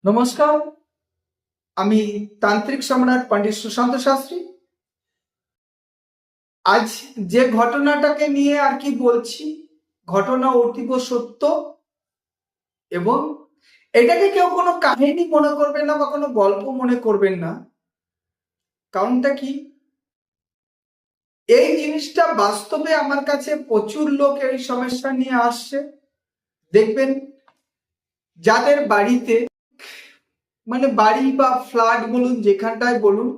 নমস্কার, আমি তান্ত্রিক সম্রাট পণ্ডিত সুশান্ত শাস্ত্রী। আজ যে ঘটনাটাকে নিয়ে আর কি বলছি, ঘটনা অতীব সত্য এবং এটাকে কেউ কোনো কাহিনী মনে করবেন না বা কোনো গল্প মনে করবেন না। কারণটা কি, এই জিনিসটা বাস্তবে আমার কাছে প্রচুর লোক এই সমস্যা নিয়ে আসছে। দেখবেন যাদের বাড়িতে মানে বাড়ি বা ফ্ল্যাট বলুন, যেখানটায় বলুন,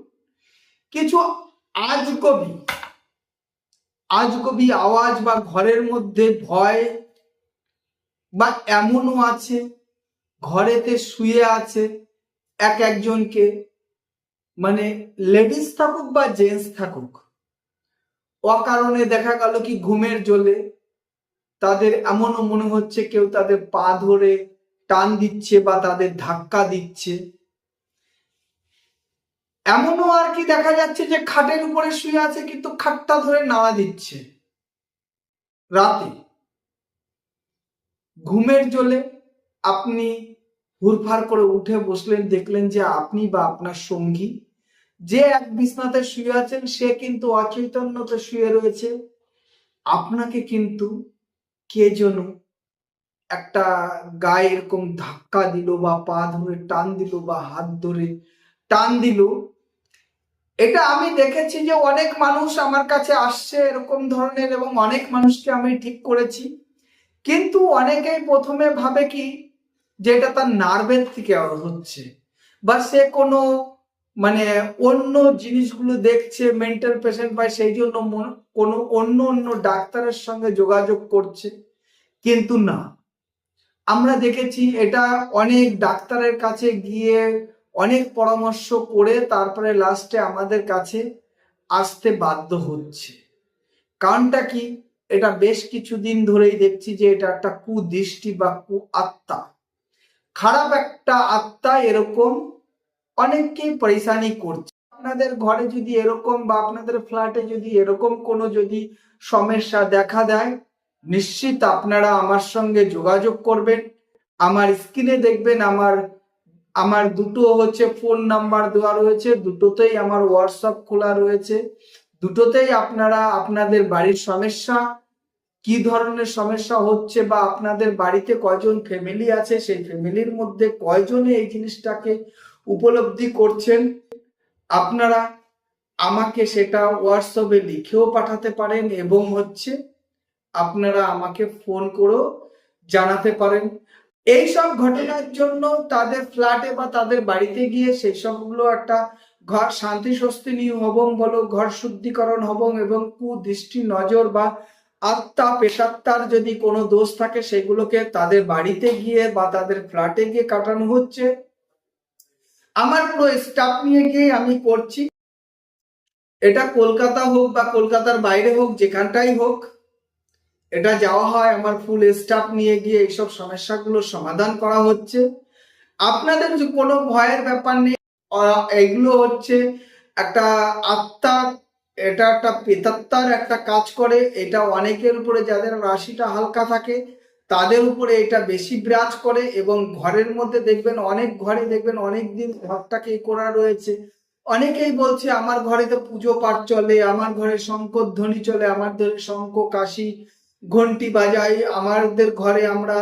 কিছু আজগবি আজগবি আওয়াজ বা ঘরের মধ্যে ভয়, বা এমনও আছে ঘরেতে শুয়ে আছে একজনকে, মানে লেডিস থাকুক বা জেন্টস থাকুক, অকারণে দেখা গেল কি ঘুমের জলে তাদের এমনও মনে হচ্ছে কেউ তাদের পা ধরে টান দিচ্ছে বা তাদের ধাক্কা দিচ্ছে। এমনও আর কি দেখা যাচ্ছে যে খাটের উপরে শুয়ে আছে কিন্তু খাটটা ধরে নাড়া দিচ্ছে রাতে ঘুমের জলে। আপনি হুড়ফাড় করে উঠে বসলেন, দেখলেন যে আপনি বা আপনার সঙ্গী যে এক বিছনাতে শুয়ে আছেন সে কিন্তু অচৈতন্যতে শুয়ে রয়েছে। আপনাকে কিন্তু কে যেন একটা গায়ে এরকম ধাক্কা দিল বা পা ধরে টান দিল বা হাত ধরে টান দিল। এটা আমি দেখেছি যে অনেক মানুষ আমার কাছে আসছে এরকম ধরনের, এবং অনেক মানুষকে আমি ঠিক করেছি। কিন্তু অনেকেই প্রথমে ভাবে কি যে এটা তার নার্ভের থেকে হচ্ছে, বা সে কোনো মানে অন্য জিনিসগুলো দেখছে, মেন্টাল পেশেন্ট পায়, সেই জন্য কোনো অন্য অন্য ডাক্তারের সঙ্গে যোগাযোগ করছে। কিন্তু না, আমরা দেখেছি এটা অনেক ডাক্তারের কাছে গিয়ে অনেক পরামর্শ করে তারপরে লাস্টে আমাদের কাছে আসতে বাধ্য হচ্ছে। কারণটা কি, এটা বেশ কিছুদিন ধরেই দেখছি যে এটা একটা কুদৃষ্টি বা কু আত্মা, খারাপ একটা আত্মা এরকম অনেককেই পরেশানি করছে। আপনাদের ঘরে যদি এরকম বা আপনাদের ফ্ল্যাটে যদি এরকম কোনো যদি সমস্যা দেখা দেয়, নিশ্চিত আপনারা আমার সঙ্গে যোগাযোগ করবেন। আমার স্ক্রিনে দেখবেন আমার আমার দুটো হচ্ছে ফোন নাম্বার দেওয়া রয়েছে, দুটোতেই আমার হোয়াটসঅ্যাপ খোলা রয়েছে। দুটোতেই আপনারা আপনাদের বাড়ির সমস্যা, কি ধরনের সমস্যা হচ্ছে, বা আপনাদের বাড়িতে কয়জন ফ্যামিলি আছে, সেই ফ্যামিলির মধ্যে কয়জনে এই জিনিসটাকে উপলব্ধি করছেন, আপনারা আমাকে সেটা হোয়াটসঅ্যাপে লিখেও পাঠাতে পারেন, এবং হচ্ছে আপনারা আমাকে ফোন করেও জানাতে পারেন। এই সব ঘটনার জন্য তাদের ফ্ল্যাটে বা তাদের বাড়িতে গিয়ে সেই সবগুলো একটা ঘর শান্তি স্বস্তিনী হবং বলো, ঘর শুদ্ধিকরণ হবং, এবং কুদৃষ্টি নজর বা আত্মা পেশাত্মার যদি কোনো দোষ থাকে সেগুলোকে তাদের বাড়িতে গিয়ে বা তাদের ফ্ল্যাটে গিয়ে কাটানো হচ্ছে। আমার পুরো স্টাফ নিয়ে গিয়ে আমি করছি। এটা কলকাতা হোক বা কলকাতার বাইরে হোক, যেখানটাই হোক, এটা যাওয়া হয়, আমার ফুল স্টাফ নিয়ে গিয়ে এইসব সমস্যাগুলো সমাধান করা হচ্ছে। আপনাদের যে কোনো ভয়ের ব্যাপার নেই। এগুলো হচ্ছে একটা আত্মা, এটা একটা প্রেতাত্মার একটা কাজ করে। এটা অনেকের উপরে, যাদের রাশিটা হালকা থাকে তাদের উপরে এটা বেশি বিরাজ করে, এবং ঘরের মধ্যে দেখবেন অনেক ঘরে দেখবেন অনেক দিন ঘরটাকে করা রয়েছে। অনেকেই বলছে আমার ঘরে তো পুজো পাঠ চলে, আমার ঘরে শঙ্করধ্বনি চলে, আমার ঘরে শঙ্খ কাশি ঘন্টি বাজাই, আমাদের ঘরে আমরা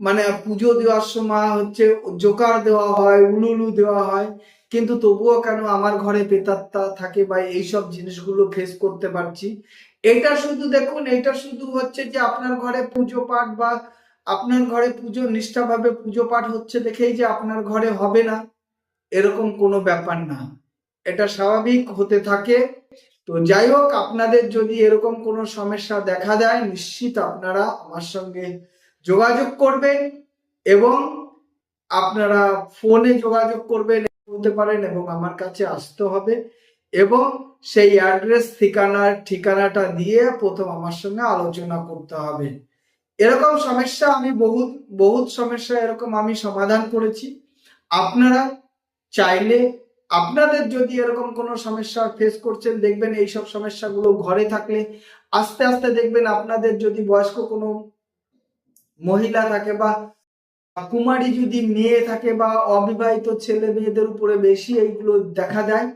মানে পুজো দেওয়ার সময় হচ্ছে জোকার দেওয়া হয়, উলুলু দেওয়া হয়, কিন্তু তবুও কেন আমার ঘরে প্রেতাত্মা থাকে বা এইসব জিনিসগুলো ফেস করতে পারছি। এটা শুধু দেখুন, এটা শুধু হচ্ছে যে আপনার ঘরে পুজো পাঠ বা আপনার ঘরে পুজো নিষ্ঠাভাবে পুজো পাঠ হচ্ছে দেখেই যে আপনার ঘরে হবে না, এরকম কোনো ব্যাপার না। এটা স্বাভাবিক হতে থাকে। তো যাই হোক, আপনাদের যদি এরকম কোনো সমস্যা দেখা দেয়, নিশ্চিত আপনারা আমার সঙ্গে যোগাযোগ করবেন, এবং আপনারা ফোনে যোগাযোগ করবেন বলতে পারেন, এবং আমার কাছে আসতে হবে, এবং সেই অ্যাড্রেস ঠিকানাটা দিয়ে প্রথম আমার সঙ্গে আলোচনা করতে হবে। এরকম সমস্যা আমি বহুত বহুত সমস্যা এরকম আমি সমাধান করেছি। আপনারা চাইলে, আপনাদের যদি এরকম কোনো সমস্যা ফেস করছেন, দেখবেন এই সব সমস্যাগুলো ঘরে থাকলে আস্তে আস্তে দেখবেন আপনাদের যদি বয়স্ক কোনো মহিলা থাকে বা কুমারী যদি মেয়ে থাকে বা অবিবাহিত ছেলে মেয়েদের উপরে বেশি এইগুলো দেখা দেয়।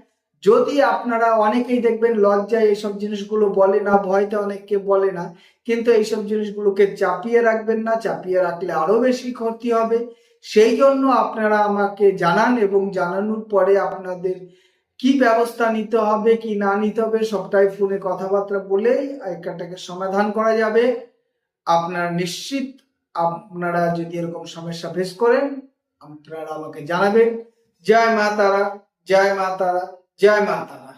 যদি আপনারা অনেকেই দেখবেন লজ্জায় এইসব জিনিসগুলো বলে না, ভয়তে অনেককে বলে না, কিন্তু এইসব জিনিসগুলোকে চাপিয়ে রাখবেন না, চাপিয়ে রাখলে আরো বেশি ক্ষতি হবে। সেই জন্য আপনারা আমাকে জানান এবং জানানোর পরে আপনাদের কি ব্যবস্থা নিতে হবে কি না নিতে হবে সবটাই ফোনে কথাবার্তা বলেই এটাকে সমাধান করা যাবে। আপনারা নিশ্চিত, আপনারা যদি এরকম সমস্যা ফেস করেন আপনারা আমাকে জানাবেন। জয় মা তারা, জয় মা তারা, জয় মা তারা।